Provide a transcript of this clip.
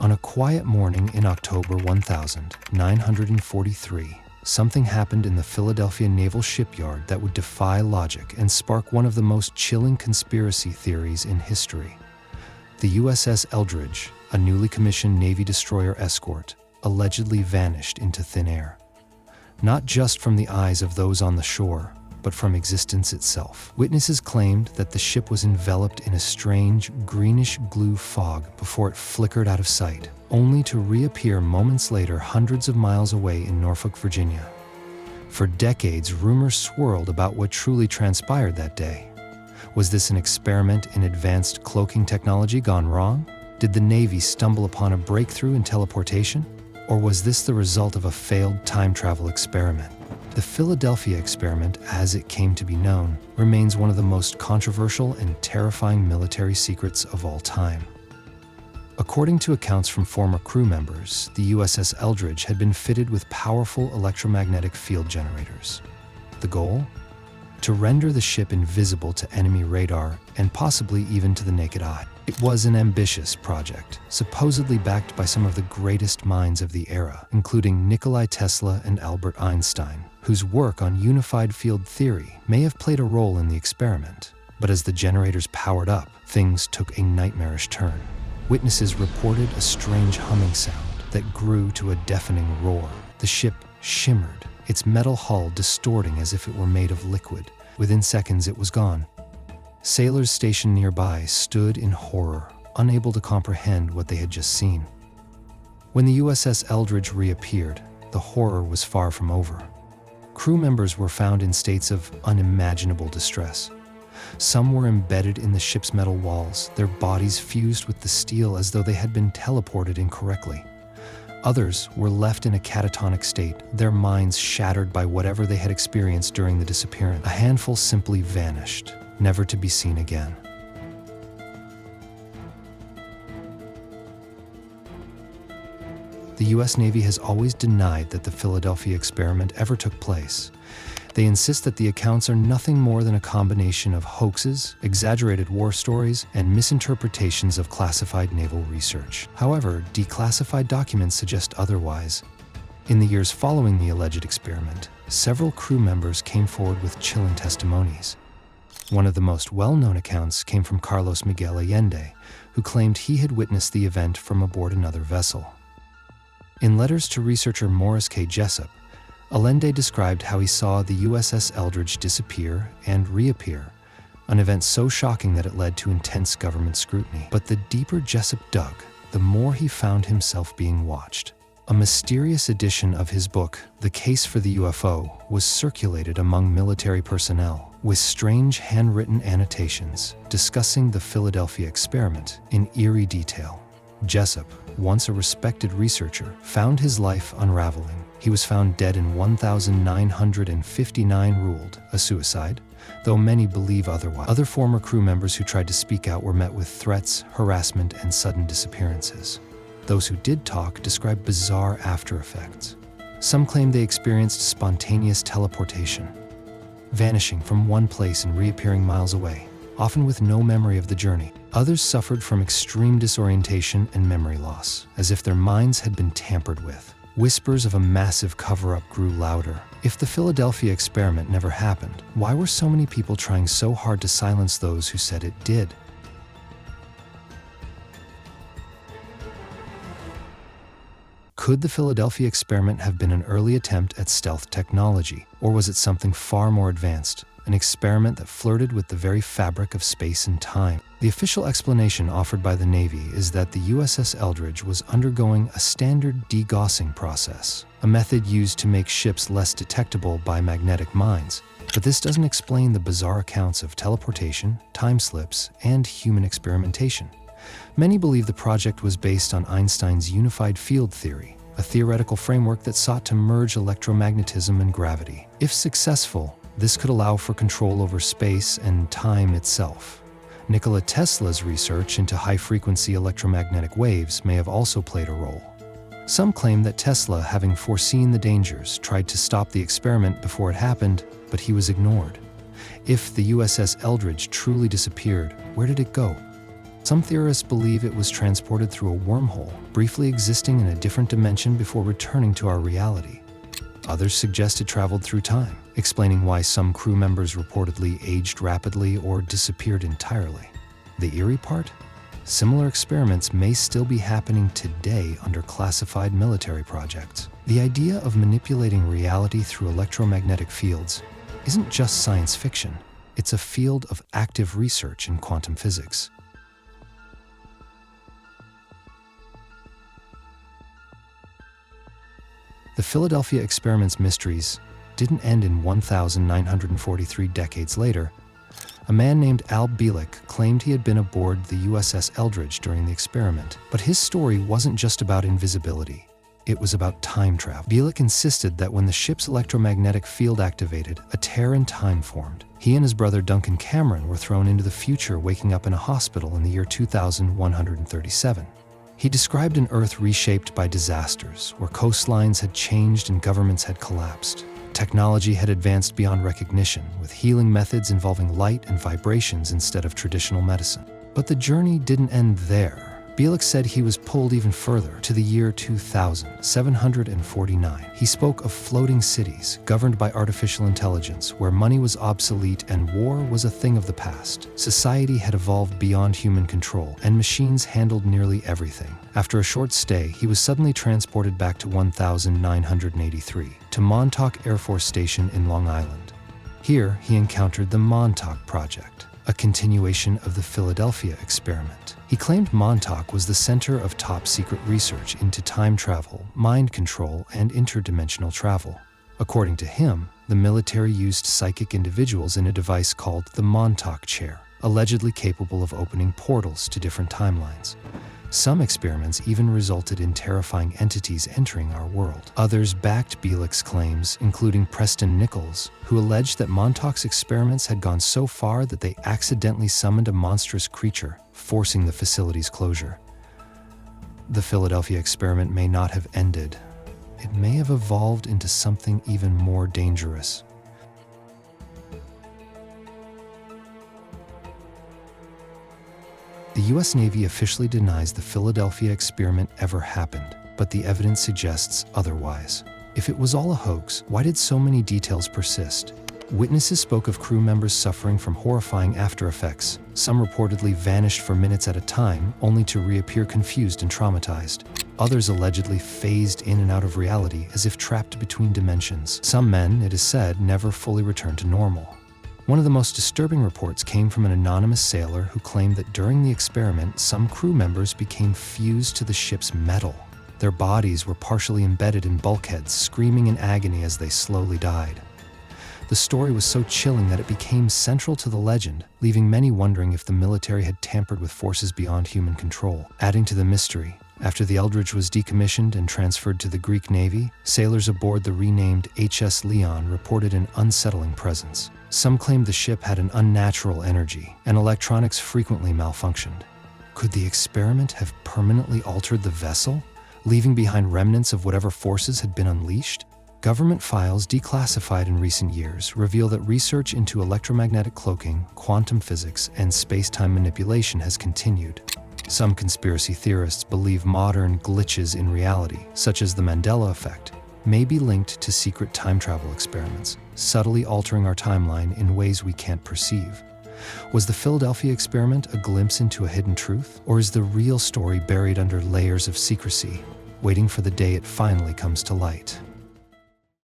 On a quiet morning in October 1943, something happened in the Philadelphia Naval Shipyard that would defy logic and spark one of the most chilling conspiracy theories in history. The USS Eldridge, a newly commissioned Navy destroyer escort, allegedly vanished into thin air. Not just from the eyes of those on the shore, but from existence itself. Witnesses claimed that the ship was enveloped in a strange greenish-blue fog before it flickered out of sight, only to reappear moments later hundreds of miles away in Norfolk, Virginia. For decades, rumors swirled about what truly transpired that day. Was this an experiment in advanced cloaking technology gone wrong? Did the Navy stumble upon a breakthrough in teleportation? Or was this the result of a failed time travel experiment? The Philadelphia experiment, as it came to be known, remains one of the most controversial and terrifying military secrets of all time. According to accounts from former crew members, the USS Eldridge had been fitted with powerful electromagnetic field generators. The goal? To render the ship invisible to enemy radar and possibly even to the naked eye. It was an ambitious project, supposedly backed by some of the greatest minds of the era, including Nikola Tesla and Albert Einstein, whose work on unified field theory may have played a role in the experiment. But as the generators powered up, things took a nightmarish turn. Witnesses reported a strange humming sound that grew to a deafening roar. The ship shimmered, its metal hull distorting as if it were made of liquid. Within seconds, it was gone. Sailors stationed nearby stood in horror, unable to comprehend what they had just seen. When the USS Eldridge reappeared, the horror was far from over. Crew members were found in states of unimaginable distress. Some were embedded in the ship's metal walls, their bodies fused with the steel as though they had been teleported incorrectly. Others were left in a catatonic state, their minds shattered by whatever they had experienced during the disappearance. A handful simply vanished, never to be seen again. The US Navy has always denied that the Philadelphia experiment ever took place. They insist that the accounts are nothing more than a combination of hoaxes, exaggerated war stories, and misinterpretations of classified naval research. However, declassified documents suggest otherwise. In the years following the alleged experiment, several crew members came forward with chilling testimonies. One of the most well-known accounts came from Carlos Miguel Allende, who claimed he had witnessed the event from aboard another vessel. In letters to researcher Morris K. Jessup, Allende described how he saw the USS Eldridge disappear and reappear, an event so shocking that it led to intense government scrutiny. But the deeper Jessup dug, the more he found himself being watched. A mysterious edition of his book, The Case for the UFO, was circulated among military personnel, with strange handwritten annotations discussing the Philadelphia experiment in eerie detail. Jessup, once a respected researcher, found his life unraveling. He was found dead in 1959, ruled a suicide, though many believe otherwise. Other former crew members who tried to speak out were met with threats, harassment, and sudden disappearances. Those who did talk described bizarre aftereffects. Some claimed they experienced spontaneous teleportation, vanishing from one place and reappearing miles away, often with no memory of the journey. Others suffered from extreme disorientation and memory loss, as if their minds had been tampered with. Whispers of a massive cover-up grew louder. If the Philadelphia experiment never happened, why were so many people trying so hard to silence those who said it did? Could the Philadelphia experiment have been an early attempt at stealth technology, or was it something far more advanced, an experiment that flirted with the very fabric of space and time? The official explanation offered by the Navy is that the USS Eldridge was undergoing a standard degaussing process, a method used to make ships less detectable by magnetic mines. But this doesn't explain the bizarre accounts of teleportation, time slips, and human experimentation. Many believe the project was based on Einstein's unified field theory, a theoretical framework that sought to merge electromagnetism and gravity. If successful, this could allow for control over space and time itself. Nikola Tesla's research into high-frequency electromagnetic waves may have also played a role. Some claim that Tesla, having foreseen the dangers, tried to stop the experiment before it happened, but he was ignored. If the USS Eldridge truly disappeared, where did it go? Some theorists believe it was transported through a wormhole, briefly existing in a different dimension before returning to our reality. Others suggest it traveled through time, explaining why some crew members reportedly aged rapidly or disappeared entirely. The eerie part? Similar experiments may still be happening today under classified military projects. The idea of manipulating reality through electromagnetic fields isn't just science fiction, it's a field of active research in quantum physics. The Philadelphia experiment's mysteries didn't end in 1943 decades later. A man named Al Bielek claimed he had been aboard the USS Eldridge during the experiment, but his story wasn't just about invisibility. It was about time travel. Bielek insisted that when the ship's electromagnetic field activated, a tear in time formed. He and his brother Duncan Cameron were thrown into the future, waking up in a hospital in the year 2137. He described an Earth reshaped by disasters, where coastlines had changed and governments had collapsed. Technology had advanced beyond recognition, with healing methods involving light and vibrations instead of traditional medicine. But the journey didn't end there. Bielek said he was pulled even further, to the year 2749. He spoke of floating cities, governed by artificial intelligence, where money was obsolete and war was a thing of the past. Society had evolved beyond human control, and machines handled nearly everything. After a short stay, he was suddenly transported back to 1983, to Montauk Air Force Station in Long Island. Here, he encountered the Montauk Project, a continuation of the Philadelphia experiment. He claimed Montauk was the center of top-secret research into time travel, mind control, and interdimensional travel. According to him, the military used psychic individuals in a device called the Montauk chair, allegedly capable of opening portals to different timelines. Some experiments even resulted in terrifying entities entering our world. Others backed Bielek's claims, including Preston Nichols, who alleged that Montauk's experiments had gone so far that they accidentally summoned a monstrous creature, forcing the facility's closure. The Philadelphia experiment may not have ended. It may have evolved into something even more dangerous. The U.S. Navy officially denies the Philadelphia experiment ever happened, but the evidence suggests otherwise. If it was all a hoax, why did so many details persist? Witnesses spoke of crew members suffering from horrifying aftereffects. Some reportedly vanished for minutes at a time, only to reappear confused and traumatized. Others allegedly phased in and out of reality as if trapped between dimensions. Some men, it is said, never fully returned to normal. One of the most disturbing reports came from an anonymous sailor who claimed that during the experiment, some crew members became fused to the ship's metal. Their bodies were partially embedded in bulkheads, screaming in agony as they slowly died. The story was so chilling that it became central to the legend, leaving many wondering if the military had tampered with forces beyond human control. Adding to the mystery, after the Eldridge was decommissioned and transferred to the Greek Navy, sailors aboard the renamed HS Leon reported an unsettling presence. Some claimed the ship had an unnatural energy, and electronics frequently malfunctioned. Could the experiment have permanently altered the vessel, leaving behind remnants of whatever forces had been unleashed? Government files declassified in recent years reveal that research into electromagnetic cloaking, quantum physics, and space-time manipulation has continued. Some conspiracy theorists believe modern glitches in reality, such as the Mandela effect, may be linked to secret time travel experiments, subtly altering our timeline in ways we can't perceive. Was the Philadelphia experiment a glimpse into a hidden truth, or is the real story buried under layers of secrecy, waiting for the day it finally comes to light?